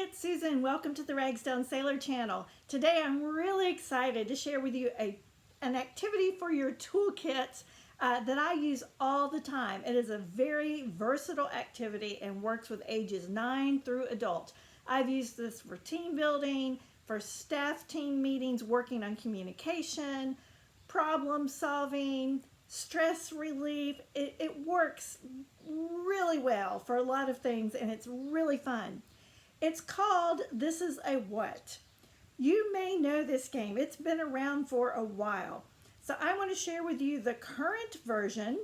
it's Susan. Welcome to the Ragsdale Saylor channel. Today I'm really excited to share with you an activity for your toolkits that I use all the time. It is a very versatile activity and works with ages 9 through adult. I've used this for team building, for staff team meetings, working on communication, problem solving, stress relief. It works really well for a lot of things, and it's really fun. It's called This Is a What. You may know this game. It's been around for a while. So I want to share with you the current version,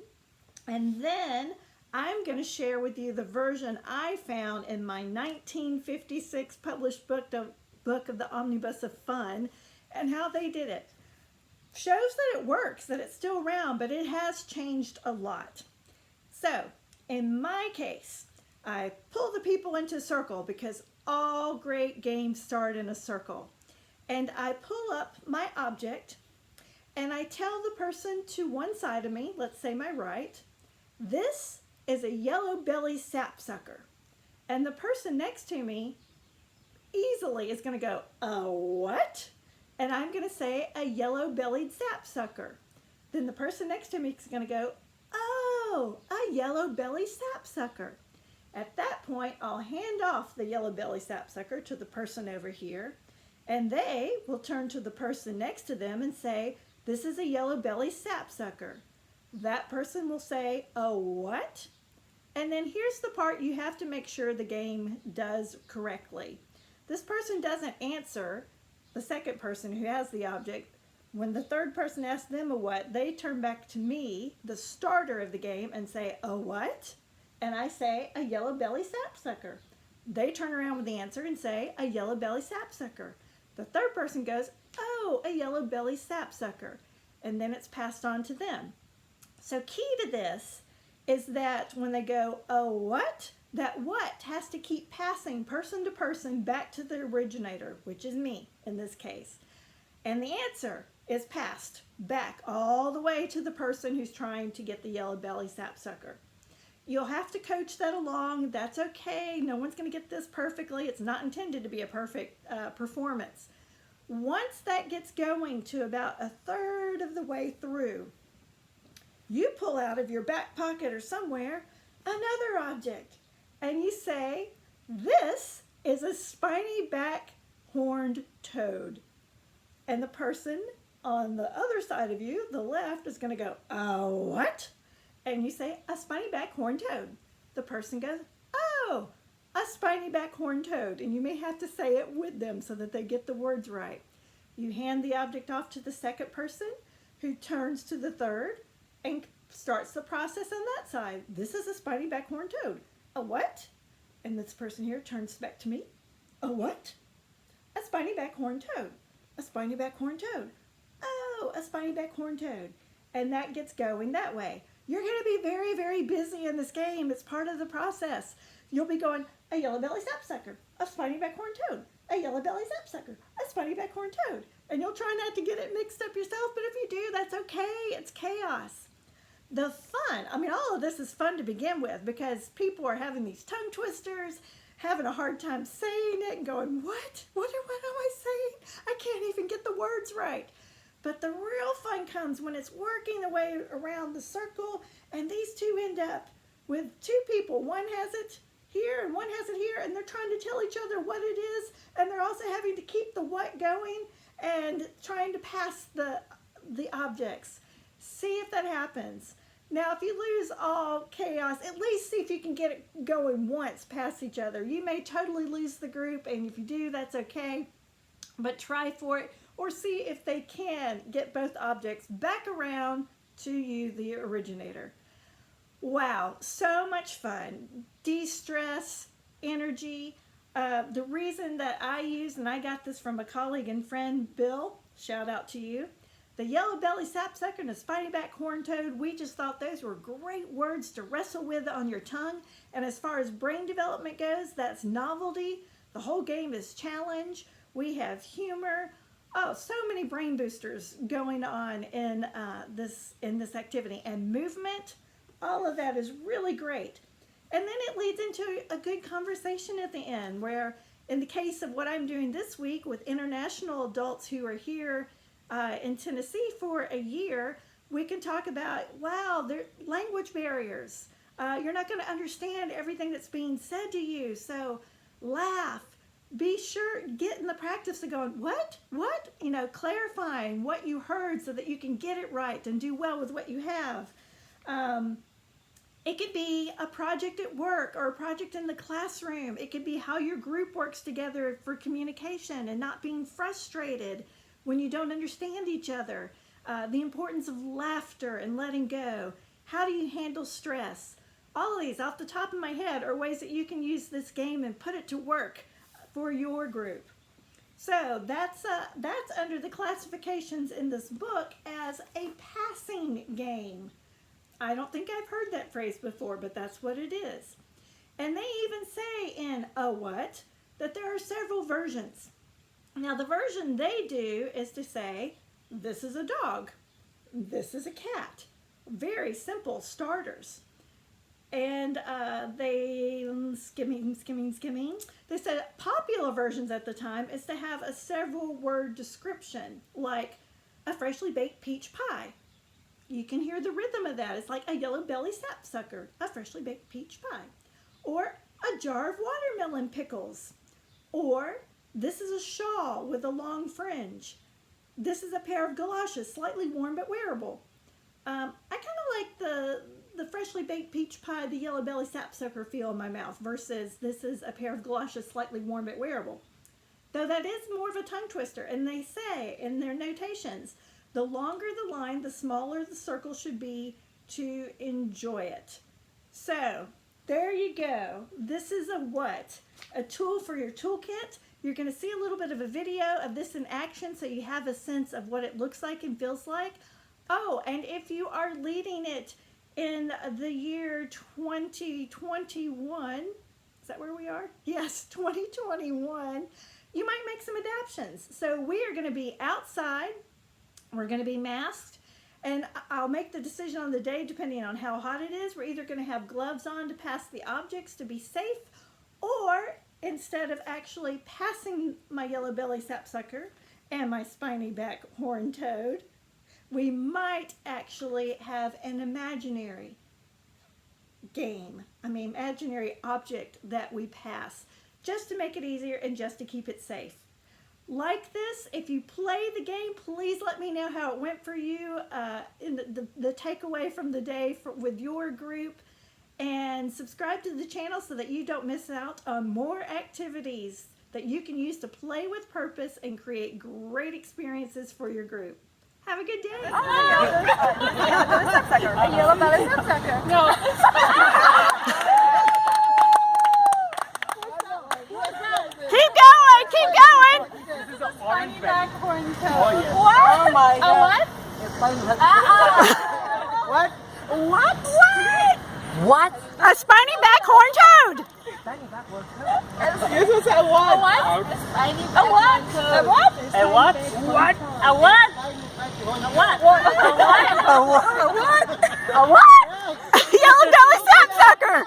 and then I'm going to share with you the version I found in my 1956 published book of the Omnibus of Fun, and how they did it. Shows that it works, that it's still around, but it has changed a lot. So in my case, I pull the people into a circle because all great games start in a circle. And I pull up my object and I tell the person to one side of me, let's say my right, this is a yellow-bellied sapsucker. And the person next to me easily is going to go, a what? And I'm going to say a yellow-bellied sapsucker. Then the person next to me is going to go, oh, a yellow-bellied sapsucker. At that point, I'll hand off the yellow-bellied sapsucker to the person over here, and they will turn to the person next to them and say, this is a yellow-bellied sapsucker. That person will say, oh, what? And then here's the part you have to make sure the game does correctly. This person doesn't answer the second person who has the object. When the third person asks them a what, they turn back to me, the starter of the game, and say, a what? And I say, a yellow-bellied sapsucker. They turn around with the answer and say, a yellow-bellied sapsucker. The third person goes, oh, a yellow-bellied sapsucker. And then it's passed on to them. So key to this is that when they go, oh, what? That what has to keep passing person to person back to the originator, which is me in this case. And the answer is passed back all the way to the person who's trying to get the yellow-bellied sapsucker. You'll have to coach that along. That's okay. No one's going to get this perfectly. It's not intended to be a perfect performance. Once that gets going to about a third of the way through, you pull out of your back pocket or somewhere another object, and you say, this is a spiny back horned toad. And the person on the other side of you, the left, is going to go, oh, what? And you say, a spiny back horned toad. The person goes, oh, a spiny back horned toad. And you may have to say it with them so that they get the words right. You hand the object off to the second person, who turns to the third and starts the process on that side. This is a spiny back horned toad. A what? And this person here turns back to me. A what? A spiny back horned toad. A spiny back horned toad. Oh, a spiny back horned toad. And that gets going that way. You're going to be very, very busy in this game. It's part of the process. You'll be going, a yellow-bellied sapsucker, a spiny back horned toad, a yellow-bellied sapsucker, a spiny back horned toad. And you'll try not to get it mixed up yourself, but if you do, that's okay. It's chaos. The fun, all of this is fun to begin with because people are having these tongue twisters, having a hard time saying it and going, what? What am I saying? I can't even get the words right. But the real fun comes when it's working the way around the circle and these two end up with two people. One has it here and one has it here, and they're trying to tell each other what it is, and they're also having to keep the what going and trying to pass the objects. See if that happens. Now, if you lose all chaos, at least see if you can get it going once past each other. You may totally lose the group, and if you do, that's okay. But try for it, or see if they can get both objects back around to you, the originator. Wow, so much fun. De-stress, energy. The reason that I use, and I got this from a colleague and friend, Bill, shout out to you, the yellow-bellied sapsucker and the spiny back horned toad, we just thought those were great words to wrestle with on your tongue. And as far as brain development goes, that's novelty. The whole game is challenge. We have humor. Oh, so many brain boosters going on in this activity. And movement, all of that is really great. And then it leads into a good conversation at the end where In the case of what I'm doing this week with international adults who are here in Tennessee for a year, we can talk about, wow, there are language barriers. You're not going to understand everything that's being said to you, so laugh. Be sure, get in the practice of going, what? You know, clarifying what you heard so that you can get it right and do well with what you have. It could be a project at work or a project in the classroom. It could be how your group works together for communication and not being frustrated when you don't understand each other. The importance of laughter and letting go. How do you handle stress? All of these off the top of my head are ways that you can use this game and put it to work for your group. So that's under the classifications in this book as a passing game. I don't think I've heard that phrase before, but that's what it is. And they even say in A What that there are several versions. Now the version they do is to say, this is a dog, this is a cat. Very simple starters. And they, skimming. They said popular versions at the time is to have a several word description, like a freshly baked peach pie. You can hear the rhythm of that. It's like a yellow belly sapsucker, a freshly baked peach pie. Or a jar of watermelon pickles. Or this is a shawl with a long fringe. This is a pair of galoshes, slightly worn but wearable. I kind of like the freshly baked peach pie, the yellow belly sapsucker feel in my mouth versus this is a pair of galoshes, slightly worn but wearable. Though that is more of a tongue twister. And they say in their notations, the longer the line, the smaller the circle should be to enjoy it. So there you go. This is a what? A tool for your toolkit. You're going to see a little bit of a video of this in action so you have a sense of what it looks like and feels like. Oh, and if you are leading it in the year 2021, is that where we are? Yes, 2021, you might make some adaptations. So we are going to be outside. We're going to be masked, and I'll make the decision on the day depending on how hot it is. We're either going to have gloves on to pass the objects to be safe, or instead of actually passing my yellow belly sapsucker and my spiny back horned toad, we might actually have an imaginary game, imaginary object that we pass, just to make it easier and just to keep it safe. Like this, if you play the game, please let me know how it went for you, in the takeaway from the day with your group, and subscribe to the channel so that you don't miss out on more activities that you can use to play with purpose and create great experiences for your group. Have a good day. Oh, a yellow belly sapsucker. No. Keep going. This is an orange bag. Corn toad. Oh, yes. What? Oh my God. A what? What? What? What? A spiny back horn toad. Spiny back horn toad. This is a what? A what? A spiny back horn toad. A what? A what? What? A what? A what? A what? A what? A what? A what? Yellow belly sapsucker.